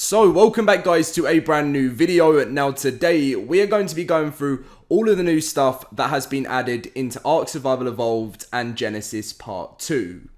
So welcome back guys to a brand new video. Now today we are going to be going through all of the new stuff that has been added into ARK Survival Evolved and Genesis Part 2.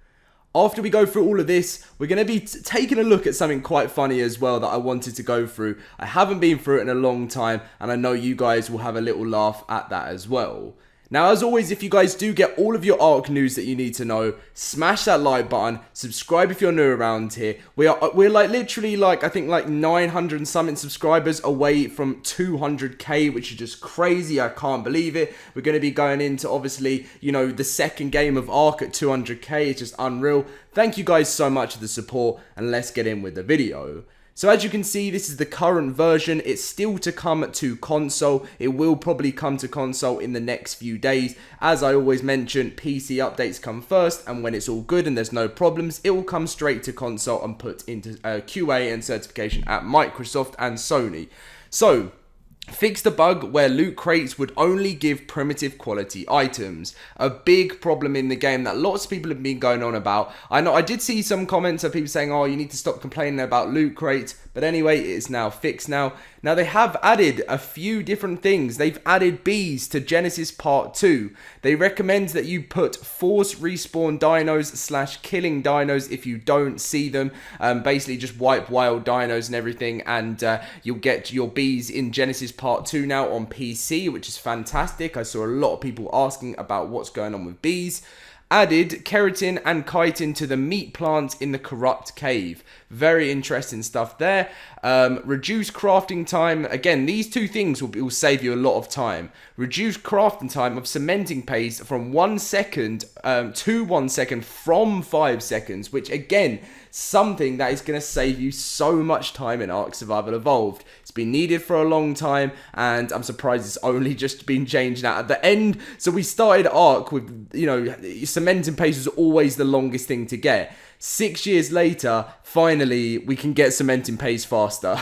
After we go through all of this, we're going to be taking a look at something quite funny as well that I wanted to go through. I haven't been through it in a long time and I know you guys will have a little laugh at that as well. Now, as always, if you guys do get all of your ARK news that you need to know, smash that like button, subscribe if you're new around here. We're like literally like, I think like 900 and something subscribers away from 200k, which is just crazy. I can't believe it. We're going to be going into, obviously, you know, the second game of ARK at 200k. It's just unreal. Thank you guys so much for the support, and let's get in with the video. So as you can see, this is the current version. It's still to come to console. It will probably come to console in the next few days. As I always mention, PC updates come first, and when it's all good and there's no problems, it will come straight to console and put into QA and certification at Microsoft and Sony. So, fix the bug where loot crates would only give primitive quality items. A big problem in the game that lots of people have been going on about. I know I did see some comments of people saying, oh, you need to stop complaining about loot crates. But anyway, it's now fixed now. Now, they have added a few different things. They've added bees to Genesis Part 2. They recommend that you put force respawn dinos / killing dinos if you don't see them. Basically, just wipe wild dinos and everything. And you'll get your bees in Genesis Part 2 now on PC, which is fantastic. I saw a lot of people asking about what's going on with bees. Added keratin and chitin to the meat plants in the corrupt cave. Very interesting stuff there. Reduce crafting time. Again, these two things will save you a lot of time. Reduce crafting time of cementing paste from 1 second to 1 second from 5 seconds, which again, something that is going to save you so much time in ARK Survival Evolved. It's been needed for a long time, and I'm surprised it's only just been changed now at the end. So we started ARK with, you know, cementing paste was always the longest thing to get. 6 years later, finally, we can get cementing paste faster.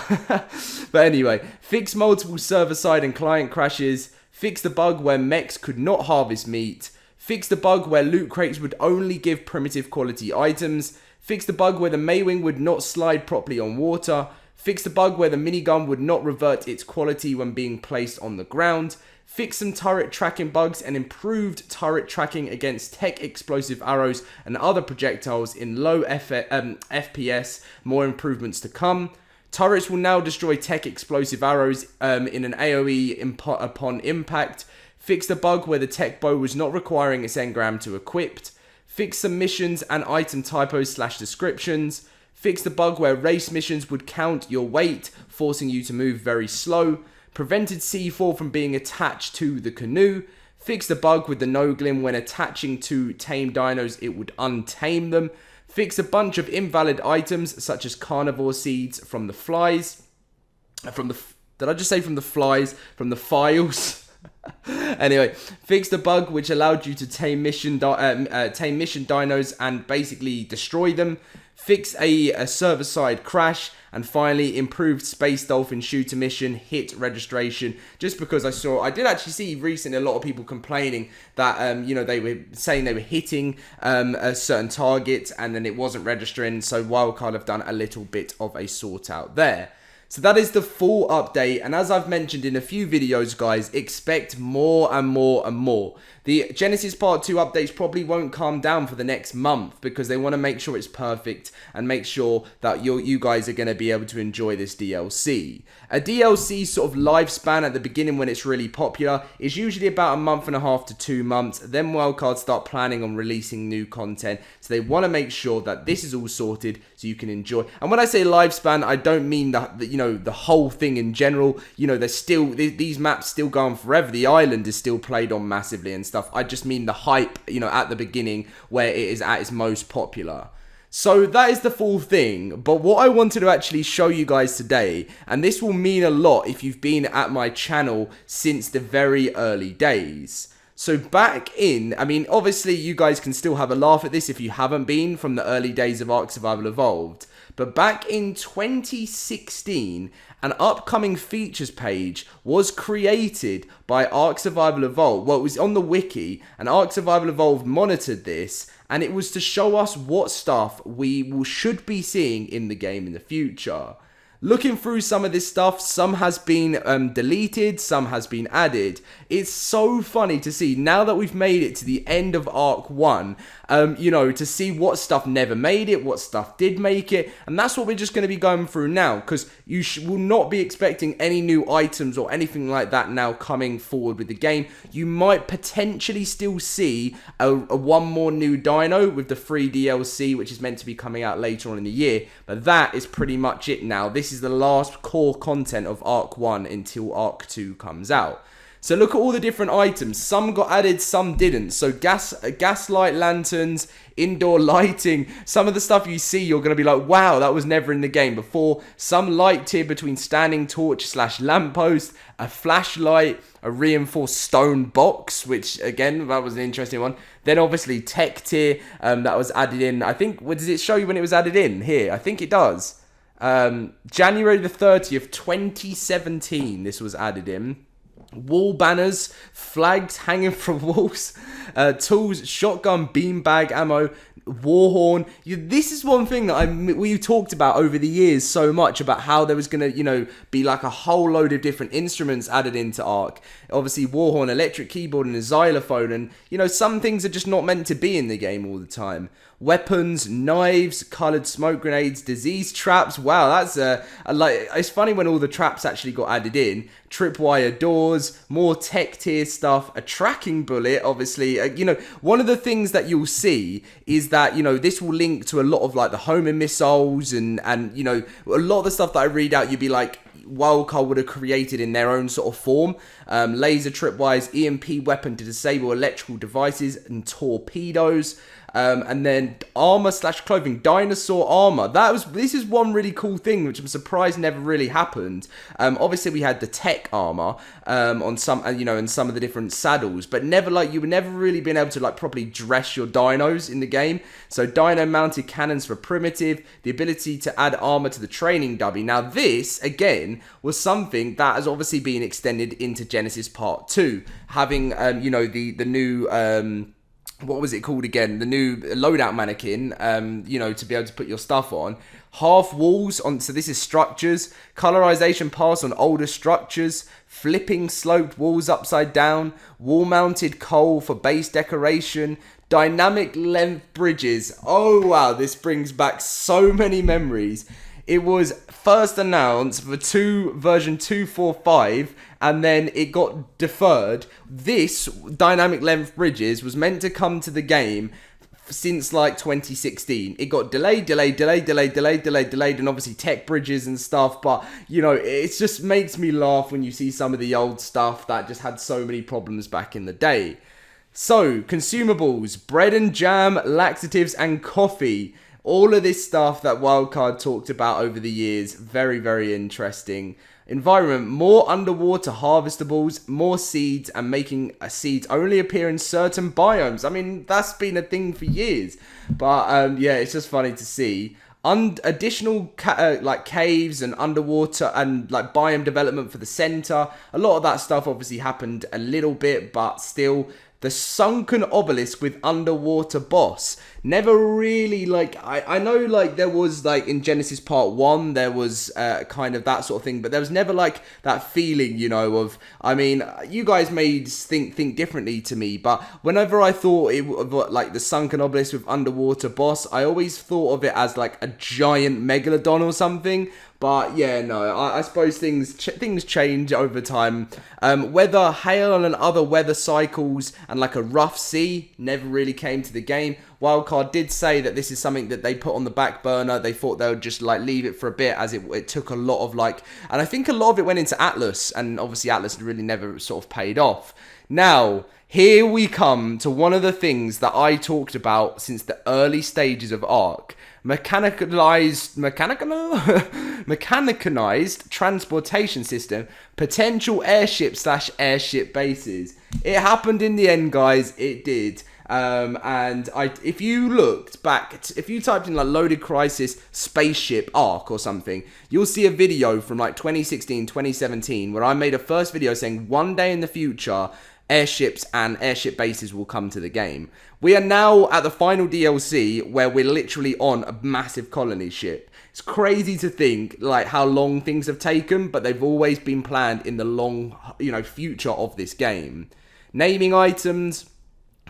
But anyway, fix multiple server-side and client crashes. Fix the bug where mechs could not harvest meat. Fix the bug where loot crates would only give primitive quality items. Fix the bug where the maewing would not slide properly on water. Fix the bug where the minigun would not revert its quality when being placed on the ground. Fix some turret tracking bugs and improved turret tracking against tech explosive arrows and other projectiles in low FPS. More improvements to come. Turrets will now destroy tech explosive arrows in an AoE upon impact. Fix the bug where the tech bow was not requiring its engram to equipped. Fix some missions and item typos / descriptions. Fix the bug where race missions would count your weight, forcing you to move very slow. Prevented C4 from being attached to the canoe. Fix the bug with the no glim when attaching to tame dinos, it would untame them. Fix a bunch of invalid items such as carnivore seeds from the flies. Did I just say from the flies? From the files. Anyway, fix the bug which allowed you to tame mission dinos and basically destroy them. Fix a server-side crash. And finally, improved Space Dolphin shooter mission hit registration. Just because I did actually see recently a lot of people complaining that, you know, they were saying they were hitting a certain target and then it wasn't registering. So Wildcard have done a little bit of a sort out there. So that is the full update, and as I've mentioned in a few videos, guys, expect more and more and more. The Genesis Part 2 updates probably won't calm down for the next month because they want to make sure it's perfect and make sure that you guys are going to be able to enjoy this DLC. A DLC sort of lifespan at the beginning when it's really popular is usually about 1.5 to 2 months. Then Wildcard start planning on releasing new content, so they want to make sure that this is all sorted so you can enjoy. And when I say lifespan, I don't mean that you know, the whole thing in general. You know, there's still these maps still go on forever. The island is still played on massively and stuff. I just mean the hype, you know, at the beginning where it is at its most popular. So that is the full thing, but what I wanted to actually show you guys today, and this will mean a lot if you've been at my channel since the very early days. So back in, I mean, obviously you guys can still have a laugh at this if you haven't been from the early days of ARK Survival Evolved. But back in 2016, an upcoming features page was created by ARK Survival Evolved. Well, it was on the wiki, and ARK Survival Evolved monitored this, and it was to show us what stuff we should be seeing in the game in the future. Looking through some of this stuff, some has been deleted, some has been added. It's so funny to see, now that we've made it to the end of Arc 1, you know, to see what stuff never made it, what stuff did make it, and that's what we're just going to be going through now, because you will not be expecting any new items or anything like that now coming forward with the game. You might potentially still see a one more new dino with the free DLC, which is meant to be coming out later on in the year, but that is pretty much it now. This is the last core content of Arc 1 until Arc 2 comes out. So look at all the different items. Some got added, some didn't. So gaslight lanterns, indoor lighting. Some of the stuff you see, you're going to be like, wow, that was never in the game before. Some light tier between standing torch / lamppost, a flashlight, a reinforced stone box, which again, that was an interesting one. Then obviously tech tier that was added in. I think, does it show you when it was added in? Here, I think it does. January the 30th, 2017, this was added in. Wall banners, flags hanging from walls, tools, shotgun, beanbag ammo, warhorn. This is one thing that we talked about over the years so much, about how there was going to, you know, be like a whole load of different instruments added into Ark. Obviously, warhorn, electric keyboard, and a xylophone, and, you know, some things are just not meant to be in the game all the time. Weapons, knives, coloured smoke grenades, disease traps. Wow, that's like, it's funny when all the traps actually got added in. Tripwire doors, more tech tier stuff, a tracking bullet, obviously. You know, one of the things that you'll see is that, you know, this will link to a lot of like the homing missiles and you know, a lot of the stuff that I read out, you'd be like, Wildcard would have created in their own sort of form. Laser tripwires, EMP weapon to disable electrical devices, and torpedoes. And then armor / clothing, dinosaur armor. This is one really cool thing, which I'm surprised never really happened. Obviously we had the tech armor on some, you know, and some of the different saddles, but never, like, you were never really been able to like properly dress your dinos in the game. So dino mounted cannons for primitive, the ability to add armor to the training dummy. Now this again was something that has obviously been extended into Genesis Part 2, having you know, the new what was it called again? The new loadout mannequin, you know, to be able to put your stuff on. Half walls on, so this is structures. Colorization pass on older structures. Flipping sloped walls upside down. Wall mounted coal for base decoration. Dynamic length bridges. Oh wow, this brings back so many memories. It was first announced for version 2.4.5, and then it got deferred. This dynamic length bridges was meant to come to the game since like 2016. It got delayed, and obviously tech bridges and stuff. But, you know, it just makes me laugh when you see some of the old stuff that just had so many problems back in the day. So, consumables, bread and jam, laxatives, and coffee. All of this stuff that Wildcard talked about over the years, very, very interesting. Environment, more underwater harvestables, more seeds, and making seeds only appear in certain biomes. I mean, that's been a thing for years. But, yeah, it's just funny to see. Additional like caves and underwater and like biome development for the center. A lot of that stuff obviously happened a little bit, but still. The sunken obelisk with underwater boss. Never really, like, I know, like, there was, like, in Genesis Part 1, there was kind of that sort of thing, but there was never, like, that feeling, you know, of, I mean, you guys may think differently to me, but whenever I thought it was, like, the sunken obelisk with underwater boss, I always thought of it as, like, a giant megalodon or something. But yeah, no, I suppose things change over time. Weather, hail, and other weather cycles, and like a rough sea never really came to the game. Wildcard did say that this is something that they put on the back burner. They thought they would just like leave it for a bit, as it took a lot of like, and I think a lot of it went into Atlas, and obviously Atlas really never sort of paid off. Now, here we come to one of the things that I talked about since the early stages of Ark. Mechanized transportation system, potential airship / airship bases. It happened in the end, guys. It did. And if you looked back, if you typed in like Loaded Crisis Spaceship Ark or something, you'll see a video from like 2016, 2017, where I made a first video saying one day in the future, airships and airship bases will come to the game. We are now at the final DLC where we're literally on a massive colony ship. It's crazy to think like how long things have taken, but they've always been planned in the long, future of this game. Naming items,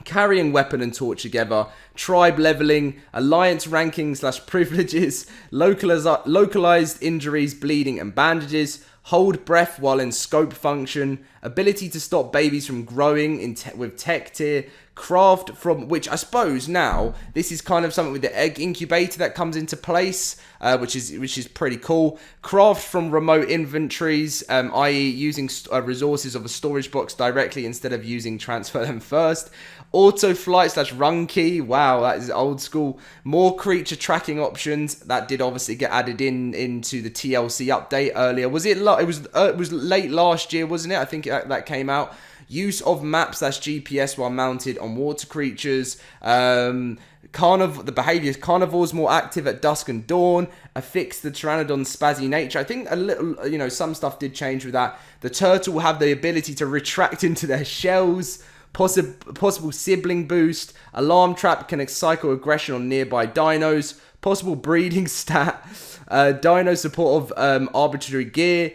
carrying weapon and torch together, tribe leveling, alliance ranking / privileges, localized injuries, bleeding and bandages, hold breath while in scope function, ability to stop babies from growing with tech tier, craft from, which I suppose now this is kind of something with the egg incubator that comes into place, which is pretty cool. Craft from remote inventories, i.e. using resources of a storage box directly instead of using transfer them first. Auto flight / run key, wow, that is old school. More creature tracking options that did obviously get added into the TLC update earlier. It was late last year, wasn't it? I think that came out. Use of maps / GPS while mounted on water creatures. The behaviors, carnivores more active at dusk and dawn. Affix the Pteranodon's spazzy nature. I think a little, some stuff did change with that. The turtle will have the ability to retract into their shells. Possible sibling boost. Alarm trap can cycle aggression on nearby dinos. Possible breeding stat. Dino support of arbitrary gear.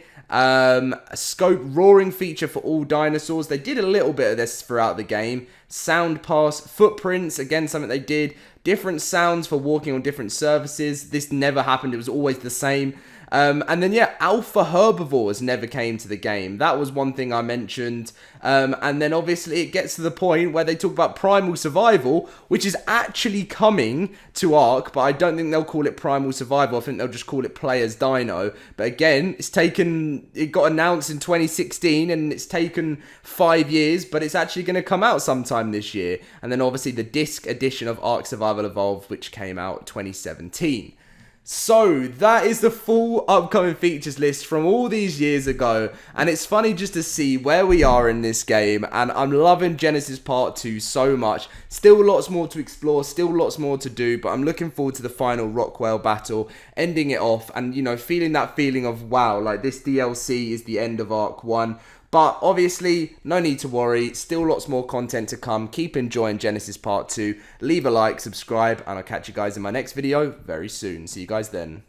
Scope roaring feature for all dinosaurs. They did a little bit of this throughout the game. Sound pass, footprints, again something they did. Different sounds for walking on different surfaces. This never happened, it was always the same. And then alpha herbivores never came to the game. That was one thing I mentioned. And then obviously it gets to the point where they talk about primal survival, which is actually coming to ARK, but I don't think they'll call it primal survival. I think they'll just call it players dino. But again, it got announced in 2016 and it's taken 5 years, but it's actually going to come out sometime this year. And then obviously the disc edition of ARK Survival Evolved, which came out 2017. So that is the full upcoming features list from all these years ago, and it's funny just to see where we are in this game, and I'm loving Genesis Part 2 so much. Still lots more to explore, still lots more to do, but I'm looking forward to the final Rockwell battle, ending it off, and feeling that feeling of wow, like this DLC is the end of ARK 1. But obviously, no need to worry, still lots more content to come. Keep enjoying Genesis Part 2. Leave a like, subscribe, and I'll catch you guys in my next video very soon. See you guys then.